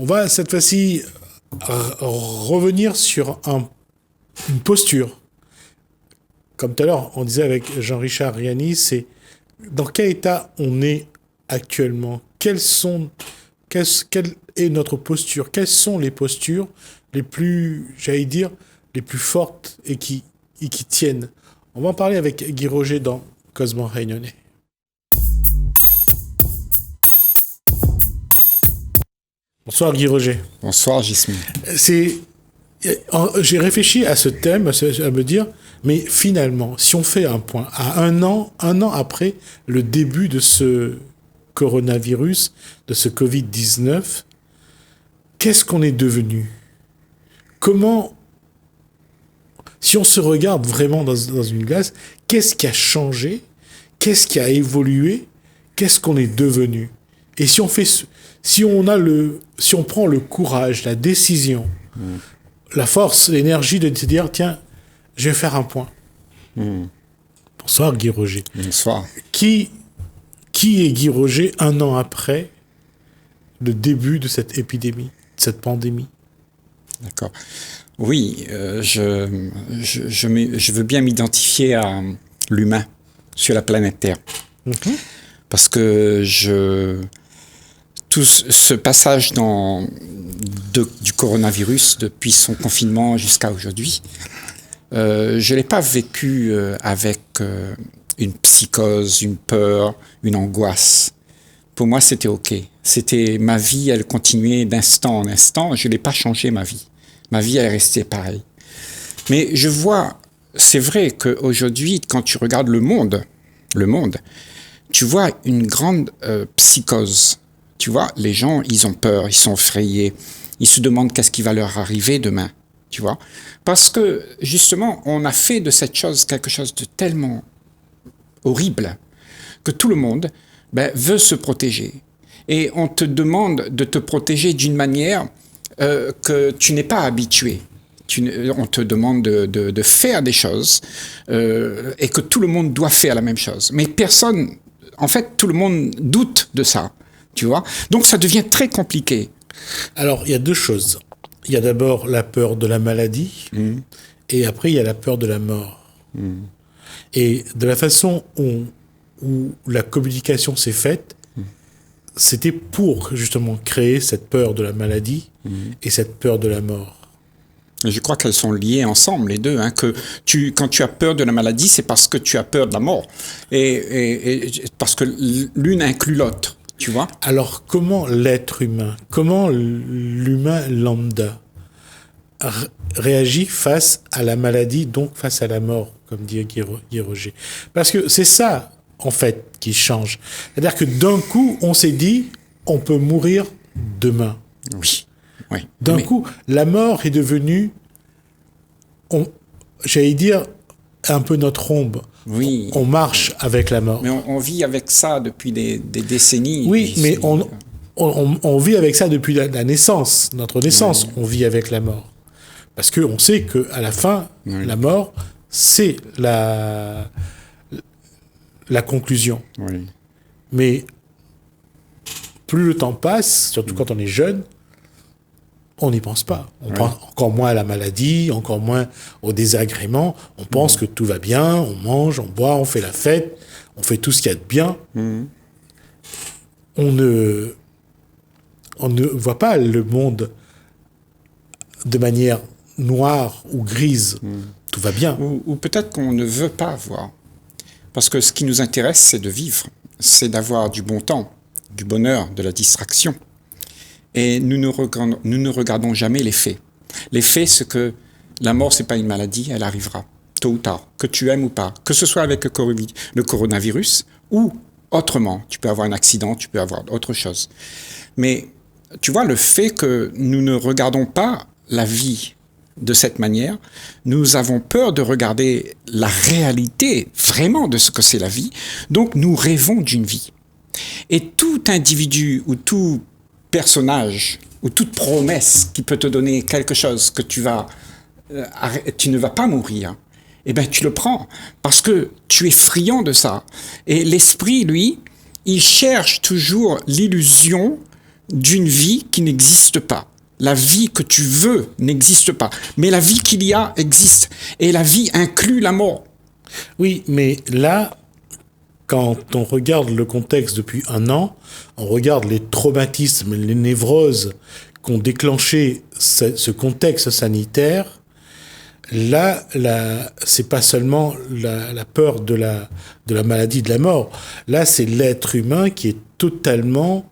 va cette fois-ci revenir sur une posture. Comme tout à l'heure, on disait avec Jean-Richard Riani, c'est dans quel état on est actuellement. Quelle est notre posture? Quelles sont les postures les plus, j'allais dire, les plus fortes et qui tiennent? On va en parler avec Guy Roger dans Cosmo Réunionnais. Bonsoir Guy Roger. Bonsoir Gismi. J'ai réfléchi à ce thème, à me dire, mais finalement, si on fait un point, à un an après le début de ce coronavirus, de ce Covid-19, qu'est-ce qu'on est devenu? Comment, si on se regarde vraiment dans une glace, qu'est-ce qui a changé? Qu'est-ce qui a évolué? Qu'est-ce qu'on est devenu? Et si on prend le courage, la décision, la force, l'énergie de se dire, tiens, je vais faire un point. Bonsoir Guy Roger. Bonsoir. Qui est Guy Roger un an après le début de cette épidémie, de cette pandémie? D'accord. Oui, je veux bien m'identifier à l'humain sur la planète Terre. Parce que tout ce passage du coronavirus, depuis son confinement jusqu'à aujourd'hui, je ne l'ai pas vécu avec une psychose, une peur, une angoisse. Pour moi, c'était OK. C'était ma vie, elle continuait d'instant en instant. Je n'ai pas changé ma vie. Ma vie, elle est restée pareille. Mais je vois, c'est vrai qu'aujourd'hui, quand tu regardes le monde, tu vois une grande psychose. Tu vois, les gens, ils ont peur, ils sont effrayés. Ils se demandent qu'est-ce qui va leur arriver demain. Tu vois, parce que justement, on a fait de cette chose quelque chose de tellement horrible que tout le monde veut se protéger. Et on te demande de te protéger d'une manière que tu n'es pas habitué. On te demande de faire des choses et que tout le monde doit faire la même chose. Mais personne, en fait, tout le monde doute de ça. Tu vois, donc ça devient très compliqué. Alors, il y a deux choses. Il y a d'abord la peur de la maladie, et après, il y a la peur de la mort. Et de la façon où la communication s'est faite, c'était pour, justement, créer cette peur de la maladie et cette peur de la mort. Je crois qu'elles sont liées ensemble, les deux. Hein, quand tu as peur de la maladie, c'est parce que tu as peur de la mort. Et parce que l'une inclut l'autre. Tu vois? Alors, comment l'être humain, comment l'humain lambda réagit face à la maladie, donc face à la mort, comme dit Guy Roger? Parce que c'est ça, en fait, qui change. C'est-à-dire que d'un coup, on s'est dit, on peut mourir demain. Oui. D'un coup, la mort est devenue, j'allais dire, un peu notre ombre. Oui. On marche avec la mort. Mais on vit avec ça depuis des décennies. Oui, mais on vit avec ça depuis la naissance, notre naissance. Oui. On vit avec la mort. Parce qu'on sait qu'à la fin, la mort, c'est la conclusion. Oui. Mais plus le temps passe, surtout quand on est jeune, on n'y pense pas. On pense encore moins à la maladie, encore moins au désagrément. On pense que tout va bien, on mange, on boit, on fait la fête, on fait tout ce qu'il y a de bien. On ne voit pas le monde de manière noire ou grise. Tout va bien. Ou peut-être qu'on ne veut pas voir. Parce que ce qui nous intéresse, c'est de vivre. C'est d'avoir du bon temps, du bonheur, de la distraction. Et nous ne regardons jamais les faits. Les faits, c'est que la mort, c'est pas une maladie, elle arrivera, tôt ou tard, que tu aimes ou pas. Que ce soit avec le coronavirus ou autrement. Tu peux avoir un accident, tu peux avoir autre chose. Mais tu vois, le fait que nous ne regardons pas la vie de cette manière, nous avons peur de regarder la réalité vraiment de ce que c'est la vie. Donc, nous rêvons d'une vie. Et tout individu ou tout personnage ou toute promesse qui peut te donner quelque chose que tu ne vas pas mourir, eh ben tu le prends parce que tu es friand de ça. Et l'esprit, lui, il cherche toujours l'illusion d'une vie qui n'existe pas. La vie que tu veux n'existe pas. Mais la vie qu'il y a existe. Et la vie inclut la mort. Oui, mais là, quand on regarde le contexte depuis un an, on regarde les traumatismes, les névroses qu'ont déclenché ce contexte sanitaire, là, c'est pas seulement la peur de la maladie, de la mort. Là, c'est l'être humain qui est totalement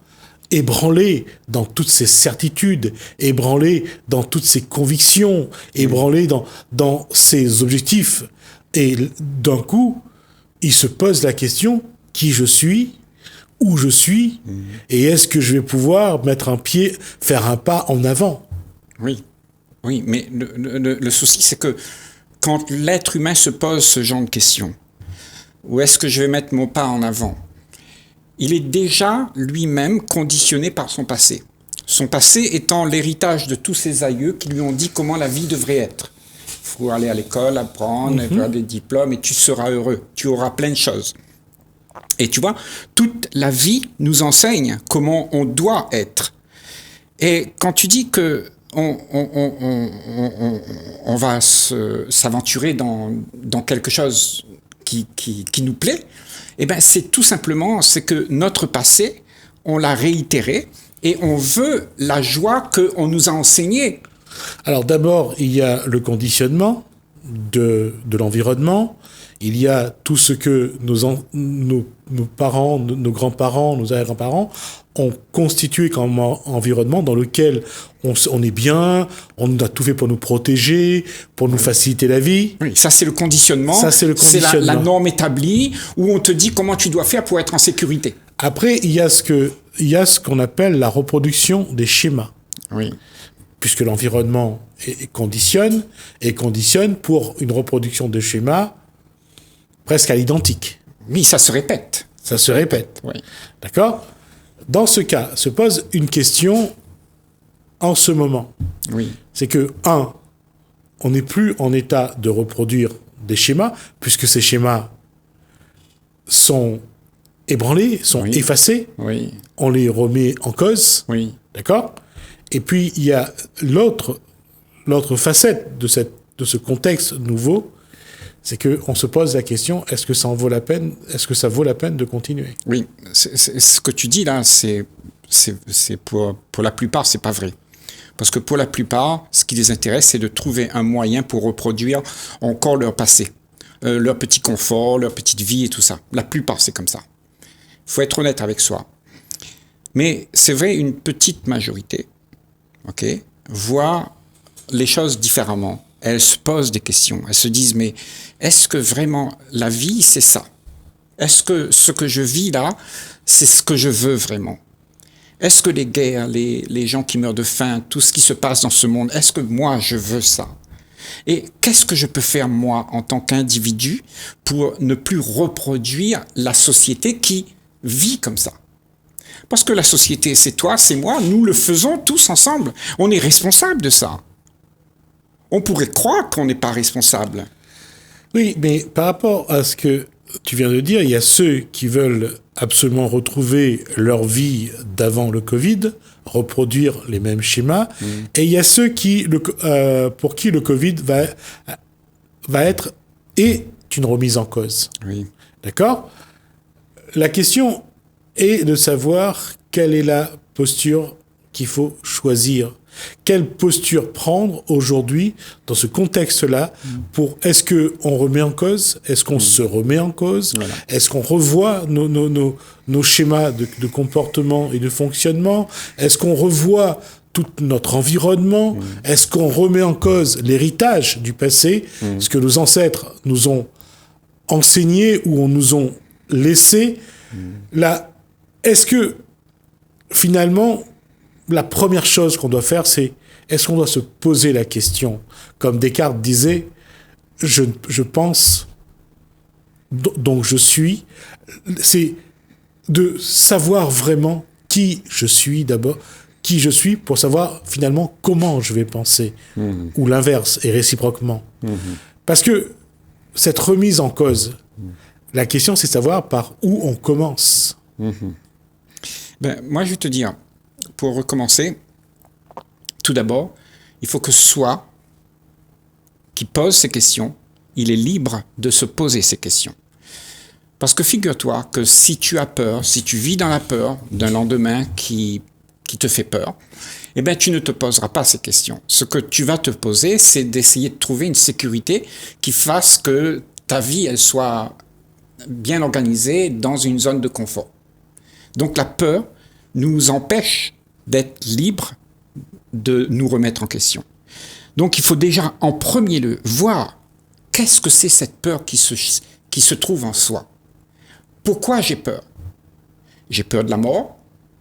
ébranlé dans toutes ses certitudes, ébranlé dans toutes ses convictions, ébranlé dans ses objectifs. Et d'un coup, il se pose la question, qui je suis, où je suis, et est-ce que je vais pouvoir faire un pas en avant? Oui, oui, mais le souci, c'est que quand l'être humain se pose ce genre de questions, où est-ce que je vais mettre mon pas en avant? Il est déjà lui-même conditionné par son passé. Son passé étant l'héritage de tous ses aïeux qui lui ont dit comment la vie devrait être. Il faut aller à l'école, apprendre, avoir des diplômes et tu seras heureux. Tu auras plein de choses. Et tu vois, toute la vie nous enseigne comment on doit être. Et quand tu dis que on va s'aventurer dans quelque chose qui nous plaît, eh ben c'est tout simplement, c'est que notre passé, on l'a réitéré et on veut la joie qu'on nous a enseignée. Alors d'abord, il y a le conditionnement de l'environnement, il y a tout ce que nos parents, nos grands-parents, nos arrière-grands-parents ont constitué comme environnement dans lequel on est bien, on a tout fait pour nous protéger, pour nous faciliter la vie. Oui, ça c'est le conditionnement. Ça c'est le conditionnement. C'est la norme établie où on te dit comment tu dois faire pour être en sécurité. Après, il y a ce qu'on appelle la reproduction des schémas. Oui. Puisque l'environnement conditionne pour une reproduction de schémas presque à l'identique. Oui, ça se répète. Ça se répète. Oui. D'accord ? Dans ce cas, se pose une question en ce moment. Oui. C'est que, on n'est plus en état de reproduire des schémas, puisque ces schémas sont ébranlés, sont effacés. Oui. On les remet en cause. Oui. D'accord ? Et puis, il y a l'autre facette de ce contexte nouveau, c'est qu'on se pose la question, est-ce que ça vaut la peine de continuer? Oui, ce que tu dis là, c'est pour la plupart, c'est pas vrai. Parce que pour la plupart, ce qui les intéresse, c'est de trouver un moyen pour reproduire encore leur passé, leur petit confort, leur petite vie et tout ça. La plupart, c'est comme ça. Il faut être honnête avec soi. Mais c'est vrai, une petite majorité, voit les choses différemment. Elles se posent des questions. Elles se disent, mais est-ce que vraiment la vie, c'est ça? Est-ce que ce que je vis là, c'est ce que je veux vraiment? Est-ce que les guerres, les gens qui meurent de faim, tout ce qui se passe dans ce monde, est-ce que moi, je veux ça? Et qu'est-ce que je peux faire, moi, en tant qu'individu, pour ne plus reproduire la société qui vit comme ça? Parce que la société, c'est toi, c'est moi, nous le faisons tous ensemble. On est responsable de ça. On pourrait croire qu'on n'est pas responsable. Oui, mais par rapport à ce que tu viens de dire, il y a ceux qui veulent absolument retrouver leur vie d'avant le Covid, reproduire les mêmes schémas, et il y a ceux pour qui le Covid va être une remise en cause. Oui. D'accord ? La question est de savoir quelle est la posture qu'il faut choisir. Quelle posture prendre aujourd'hui dans ce contexte-là est-ce qu'on remet en cause? Est-ce qu'on se remet en cause? Voilà. Est-ce qu'on revoit nos schémas de comportement et de fonctionnement? Est-ce qu'on revoit tout notre environnement? Est-ce qu'on remet en cause l'héritage du passé? Ce que nos ancêtres nous ont enseigné ou nous ont laissé? Là, est-ce que finalement, la première chose qu'on doit faire, c'est est-ce qu'on doit se poser la question, comme Descartes disait, je pense, donc je suis. C'est de savoir vraiment qui je suis d'abord, qui je suis pour savoir finalement comment je vais penser, ou l'inverse, et réciproquement. Parce que cette remise en cause, la question c'est de savoir par où on commence. Ben, moi je vais te dire, pour recommencer, tout d'abord, il faut que soi, qui pose ces questions, il est libre de se poser ces questions. Parce que figure-toi que si tu as peur, si tu vis dans la peur d'un lendemain qui te fait peur, eh bien, tu ne te poseras pas ces questions. Ce que tu vas te poser, c'est d'essayer de trouver une sécurité qui fasse que ta vie, elle soit bien organisée dans une zone de confort. Donc la peur nous empêche d'être libres de nous remettre en question. Donc il faut déjà en premier lieu voir qu'est-ce que c'est cette peur qui se trouve en soi. Pourquoi j'ai peur? J'ai peur de la mort.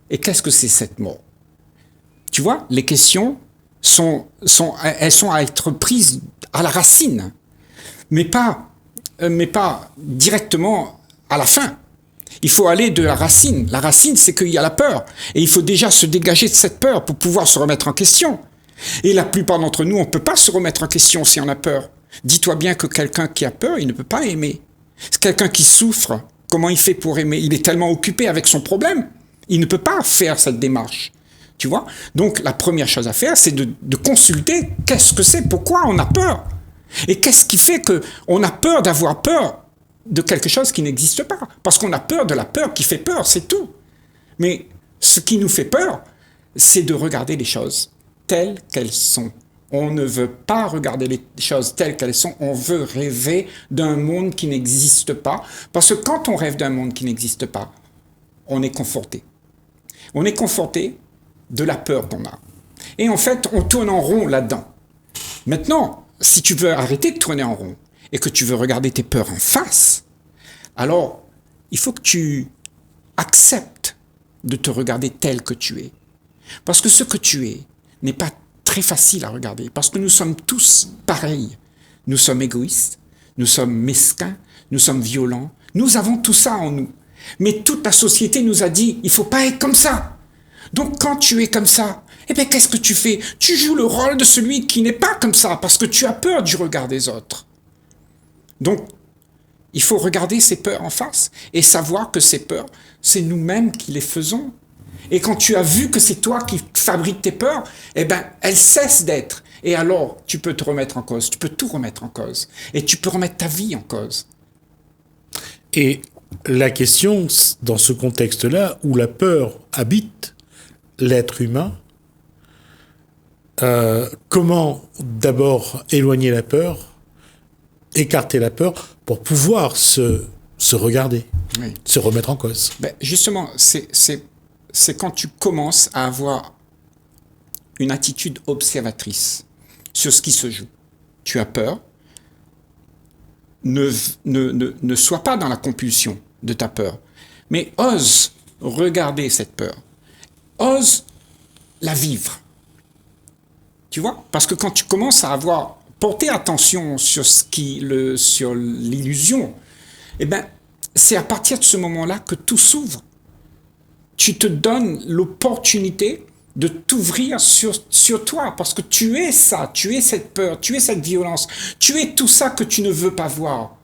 Et qu'est-ce que c'est cette mort? Tu vois, les questions elles sont à être prises à la racine, mais pas directement à la fin. Il faut aller de la racine. La racine, c'est qu'il y a la peur. Et il faut déjà se dégager de cette peur pour pouvoir se remettre en question. Et la plupart d'entre nous, on ne peut pas se remettre en question si on a peur. Dis-toi bien que quelqu'un qui a peur, il ne peut pas aimer. C'est quelqu'un qui souffre. Comment il fait pour aimer? Il est tellement occupé avec son problème. Il ne peut pas faire cette démarche. Tu vois? Donc, la première chose à faire, c'est de consulter qu'est-ce que c'est, pourquoi on a peur. Et qu'est-ce qui fait qu'on a peur d'avoir peur de quelque chose qui n'existe pas? Parce qu'on a peur de la peur qui fait peur, c'est tout. Mais ce qui nous fait peur, c'est de regarder les choses telles qu'elles sont. On ne veut pas regarder les choses telles qu'elles sont, on veut rêver d'un monde qui n'existe pas. Parce que quand on rêve d'un monde qui n'existe pas, on est conforté. On est conforté de la peur qu'on a. Et en fait, on tourne en rond là-dedans. Maintenant, si tu veux arrêter de tourner en rond et que tu veux regarder tes peurs en face, alors il faut que tu acceptes de te regarder tel que tu es. Parce que ce que tu es n'est pas très facile à regarder, parce que nous sommes tous pareils. Nous sommes égoïstes, nous sommes mesquins, nous sommes violents, nous avons tout ça en nous. Mais toute la société nous a dit, il ne faut pas être comme ça. Donc quand tu es comme ça, eh bien qu'est-ce que tu fais? Tu joues le rôle de celui qui n'est pas comme ça, parce que tu as peur du regard des autres. Donc, il faut regarder ces peurs en face et savoir que ces peurs, c'est nous-mêmes qui les faisons. Et quand tu as vu que c'est toi qui fabriques tes peurs, eh bien, elles cessent d'être. Et alors, tu peux te remettre en cause, tu peux tout remettre en cause. Et tu peux remettre ta vie en cause. Et la question, dans ce contexte-là, où la peur habite l'être humain, comment d'abord éloigner la peur, écarter la peur, pour pouvoir se regarder, oui, se remettre en cause. Ben justement, c'est quand tu commences à avoir une attitude observatrice sur ce qui se joue. Tu as peur, ne sois pas dans la compulsion de ta peur, mais ose regarder cette peur, ose la vivre. Tu vois? Parce que quand tu commences à avoir porté attention sur sur l'illusion, eh ben, c'est à partir de ce moment-là que tout s'ouvre. Tu te donnes l'opportunité de t'ouvrir sur toi, parce que tu es ça, tu es cette peur, tu es cette violence, tu es tout ça que tu ne veux pas voir.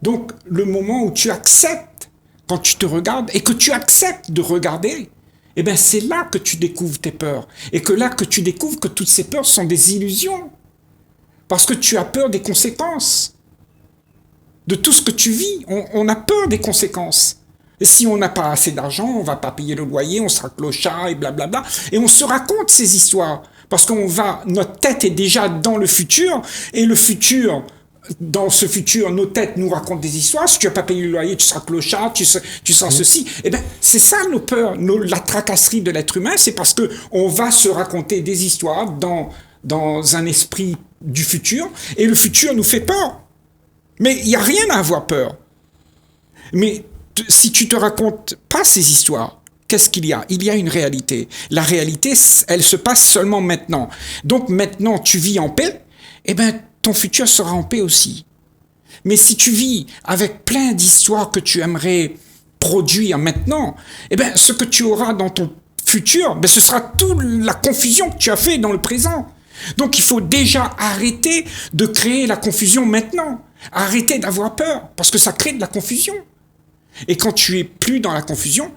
Donc, le moment où tu acceptes, quand tu te regardes, et que tu acceptes de regarder, eh bien, c'est là que tu découvres tes peurs, et que là que tu découvres que toutes ces peurs sont des illusions, parce que tu as peur des conséquences de tout ce que tu vis. On a peur des conséquences. Et si on n'a pas assez d'argent, on va pas payer le loyer, on sera clochard et blablabla. Et on se raconte ces histoires. Parce notre tête est déjà dans le futur. Et le futur, dans ce futur, nos têtes nous racontent des histoires. Si tu n'as pas payé le loyer, tu seras clochard, tu seras ceci. Eh bien, c'est ça nos peurs. La tracasserie de l'être humain, c'est parce qu'on va se raconter des histoires dans un esprit du futur. Et le futur nous fait peur. Mais il n'y a rien à avoir peur. Mais si tu te racontes pas ces histoires, qu'est-ce qu'il y a? Il y a une réalité. La réalité, elle se passe seulement maintenant. Donc maintenant, tu vis en paix, eh bien, ton futur sera en paix aussi. Mais si tu vis avec plein d'histoires que tu aimerais produire maintenant, eh bien, ce que tu auras dans ton futur, ben, ce sera toute la confusion que tu as fait dans le présent. Donc il faut déjà arrêter de créer la confusion maintenant. Arrêter d'avoir peur, parce que ça crée de la confusion. Et quand tu es plus dans la confusion,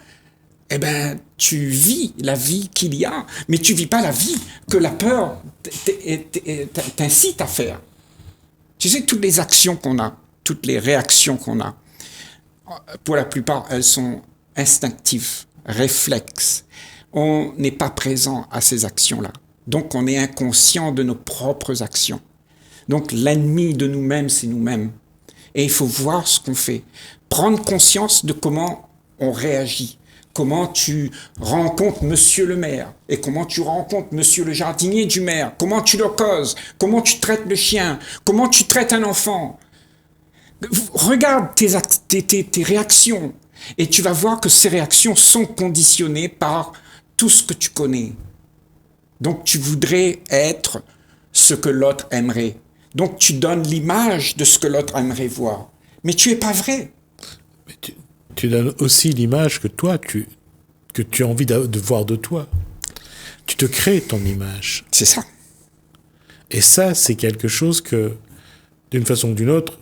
eh ben, tu vis la vie qu'il y a, mais tu vis pas la vie que la peur t'incite à faire. Tu sais, toutes les actions qu'on a, toutes les réactions qu'on a, pour la plupart, elles sont instinctives, réflexes. On n'est pas présent à ces actions-là. Donc, on est inconscient de nos propres actions. Donc, l'ennemi de nous-mêmes, c'est nous-mêmes. Et il faut voir ce qu'on fait. Prendre conscience de comment on réagit. Comment tu rencontres monsieur le maire et comment tu rencontres monsieur le jardinier du maire. Comment tu le causes. Comment tu traites le chien. Comment tu traites un enfant. Regarde tes réactions et tu vas voir que ces réactions sont conditionnées par tout ce que tu connais. Donc tu voudrais être ce que l'autre aimerait. Donc tu donnes l'image de ce que l'autre aimerait voir. Mais tu es pas vrai. Mais tu donnes aussi l'image que toi, que tu as envie de voir de toi. Tu te crées ton image. C'est ça. Et ça, c'est quelque chose que, d'une façon ou d'une autre,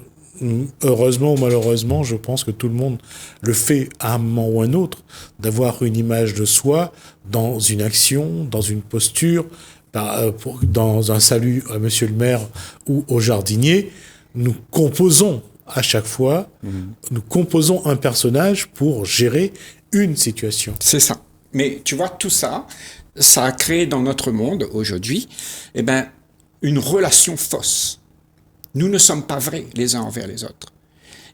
heureusement ou malheureusement, je pense que tout le monde le fait à un moment ou un autre, d'avoir une image de soi dans une action, dans une posture, dans un salut à monsieur le maire ou au jardinier. Nous composons à chaque fois, nous composons un personnage pour gérer une situation. C'est ça. Mais tu vois, tout ça, ça a créé dans notre monde aujourd'hui, eh ben, une relation fausse. Nous ne sommes pas vrais les uns envers les autres.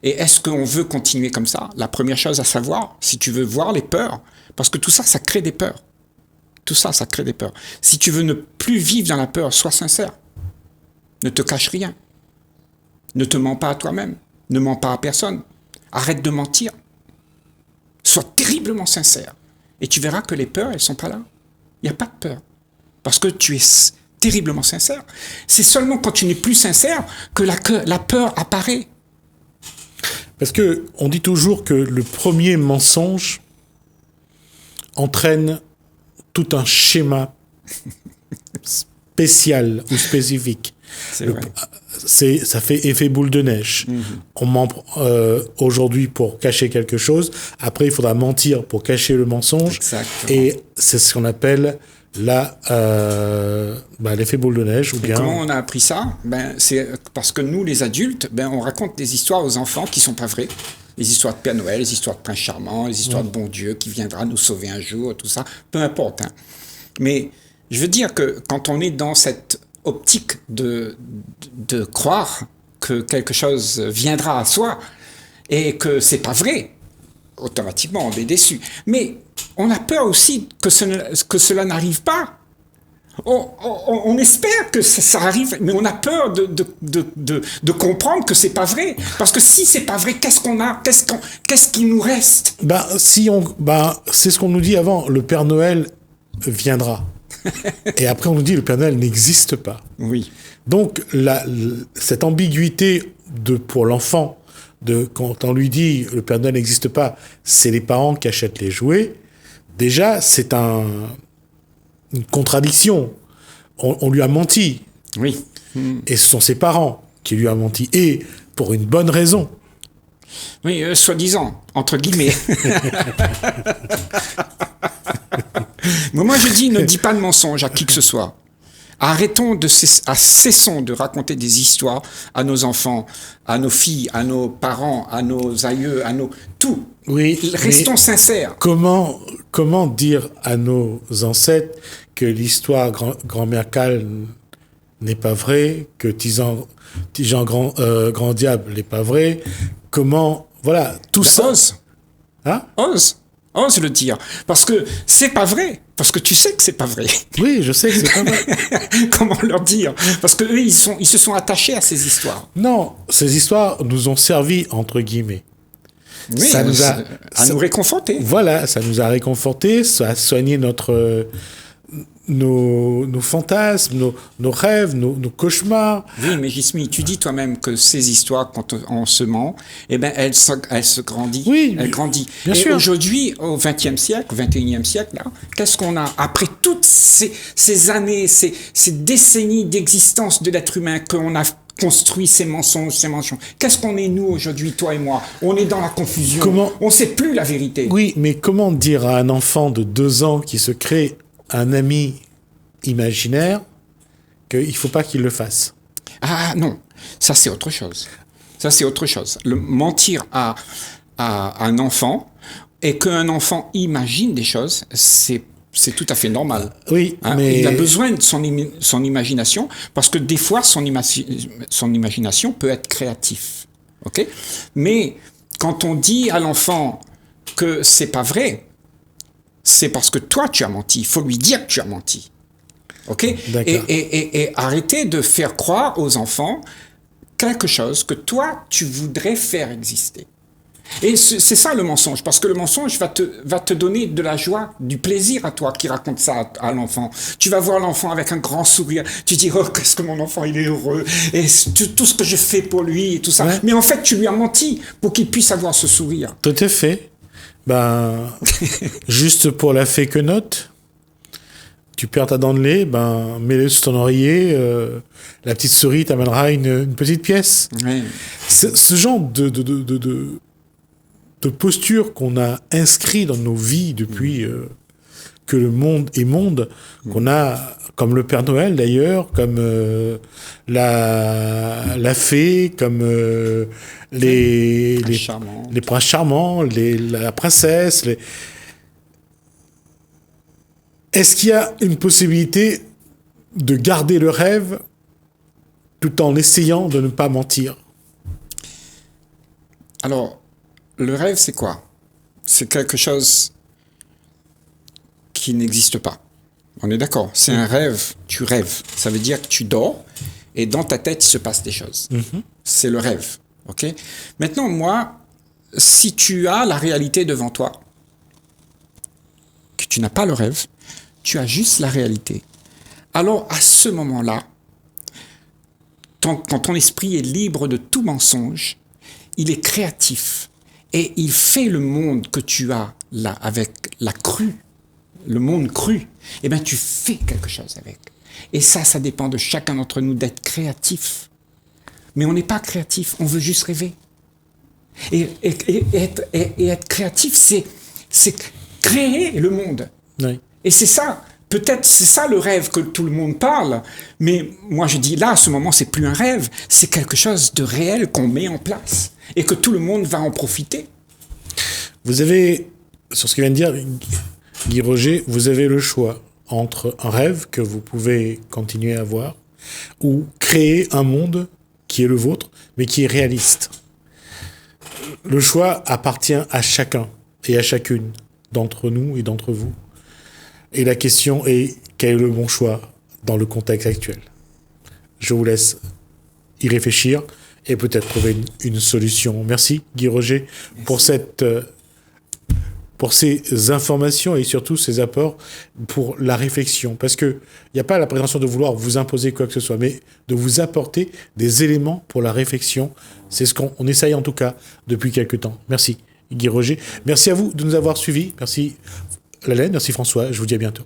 Et est-ce qu'on veut continuer comme ça? La première chose à savoir, si tu veux voir les peurs, parce que tout ça, ça crée des peurs. Tout ça, ça crée des peurs. Si tu veux ne plus vivre dans la peur, sois sincère. Ne te cache rien. Ne te mens pas à toi-même. Ne mens pas à personne. Arrête de mentir. Sois terriblement sincère. Et tu verras que les peurs, elles ne sont pas là. Il n'y a pas de peur. Parce que tu es terriblement sincère. C'est seulement quand tu n'es plus sincère que la peur apparaît. Parce que on dit toujours que le premier mensonge entraîne tout un schéma spécial ou spécifique. C'est vrai. Ça fait effet boule de neige. On ment aujourd'hui pour cacher quelque chose. Après, il faudra mentir pour cacher le mensonge. Exactement. Et c'est ce qu'on appelle l'effet boule de neige. Ou bien... Comment on a appris ça? C'est parce que nous, les adultes, on raconte des histoires aux enfants qui sont pas vraies. Les histoires de Père Noël, les histoires de Prince Charmant, les histoires de bon Dieu qui viendra nous sauver un jour, tout ça. Peu importe. Hein. Mais je veux dire que quand on est dans cette optique de croire que quelque chose viendra à soi et que c'est pas vrai, automatiquement on est déçu. Mais on a peur aussi que cela n'arrive pas. On espère que ça arrive, mais on a peur de comprendre que c'est pas vrai. Parce que si c'est pas vrai, qu'est-ce qu'on a? Qu'est-ce qui nous reste? C'est ce qu'on nous dit avant, le Père Noël viendra. Et après, on nous dit le Père Noël n'existe pas. Oui. Donc, cette ambiguïté pour l'enfant, quand on lui dit le Père Noël n'existe pas, c'est les parents qui achètent les jouets. Déjà, c'est une contradiction. On lui a menti. Oui. Et ce sont ses parents qui lui ont menti. Et pour une bonne raison. Oui, soi-disant, entre guillemets. Mais moi, je dis, ne dis pas de mensonge à qui que ce soit. Cessons de raconter des histoires à nos enfants, à nos filles, à nos parents, à nos aïeux, tout. Oui. Restons sincères. Comment dire à nos ancêtres que l'histoire grand-mère Cal n'est pas vraie, que Tijan grand diable n'est pas vrai? Comment, voilà, tout ça. Ose. Hein? Ose le dire. Parce que c'est pas vrai. Parce que tu sais que c'est pas vrai. Oui, je sais que c'est pas vrai. Comment leur dire? Parce qu'eux, ils se sont attachés à ces histoires. Non, ces histoires nous ont servi, entre guillemets. Oui, à nous réconforter. Voilà, ça nous a réconfortés, ça a soigné nos fantasmes, nos rêves, nos cauchemars. Oui, mais Gismi, tu dis toi-même que ces histoires, quand on se ment, elles se grandissent. Oui, elles grandissent. Bien et sûr. aujourd'hui, au XXe siècle, XXIe siècle, là, qu'est-ce qu'on a? Après toutes ces années, ces décennies d'existence de l'être humain, qu'on a construit ces mensonges, ces mensonges. Qu'est-ce qu'on est, nous, aujourd'hui, toi et moi? On est dans la confusion. On ne sait plus la vérité. Oui, mais comment dire à un enfant de 2 ans qui se crée un ami imaginaire qu'il ne faut pas qu'il le fasse? Ah non, ça c'est autre chose. Ça c'est autre chose. Mentir à un enfant et qu'un enfant imagine des choses, c'est tout à fait normal. Oui, mais... Il a besoin de son imagination parce que des fois, son imagination peut être créative. Okay? Mais quand on dit à l'enfant que c'est pas vrai, c'est parce que toi, tu as menti. Il faut lui dire que tu as menti. Okay? Et arrêter de faire croire aux enfants quelque chose que toi, tu voudrais faire exister. Et c'est ça le mensonge, parce que le mensonge va te donner de la joie, du plaisir à toi qui raconte ça à l'enfant. Tu vas voir l'enfant avec un grand sourire, tu dis « Oh, qu'est-ce que mon enfant, il est heureux, et tout ce que je fais pour lui, et tout ça. Ouais. » Mais en fait, tu lui as menti pour qu'il puisse avoir ce sourire. Tout à fait. Ben, juste pour la fake note, tu perds ta dent de lait, ben, mets-le sous ton oreiller, la petite souris t'amènera une petite pièce. Oui. Ce genre de posture qu'on a inscrit dans nos vies depuis que le monde est monde, qu'on a, comme le Père Noël d'ailleurs, comme la fée, comme les princes charmants, la princesse. Est-ce qu'il y a une possibilité de garder le rêve tout en essayant de ne pas mentir? Alors, le rêve, c'est quoi? C'est quelque chose qui n'existe pas. On est d'accord? C'est un rêve, tu rêves. Ça veut dire que tu dors et dans ta tête, il se passe des choses. C'est le rêve. Ok? Maintenant, moi, si tu as la réalité devant toi, que tu n'as pas le rêve, tu as juste la réalité. Alors, à ce moment-là, quand ton esprit est libre de tout mensonge, il est créatif. Et il fait le monde que tu as là, avec la crue, le monde cru. Eh bien, tu fais quelque chose avec. Et ça dépend de chacun d'entre nous d'être créatif. Mais on n'est pas créatif, on veut juste rêver. Et être créatif, c'est créer le monde. Oui. Et c'est ça, peut-être c'est ça le rêve que tout le monde parle. Mais moi je dis là, à ce moment, c'est plus un rêve, c'est quelque chose de réel qu'on met en place. Et que tout le monde va en profiter. Vous avez, sur ce qu'il vient de dire, Guy Roger, vous avez le choix entre un rêve que vous pouvez continuer à avoir ou créer un monde qui est le vôtre, mais qui est réaliste. Le choix appartient à chacun et à chacune d'entre nous et d'entre vous. Et la question est, quel est le bon choix dans le contexte actuel? Je vous laisse y réfléchir et peut-être trouver une solution. Merci Guy Roger pour ces informations et surtout ces apports pour la réflexion. Parce qu'il n'y a pas la prétention de vouloir vous imposer quoi que ce soit, mais de vous apporter des éléments pour la réflexion. C'est ce qu'on essaye en tout cas depuis quelques temps. Merci Guy Roger. Merci à vous de nous avoir suivis. Merci Lalaine, merci François. Je vous dis à bientôt.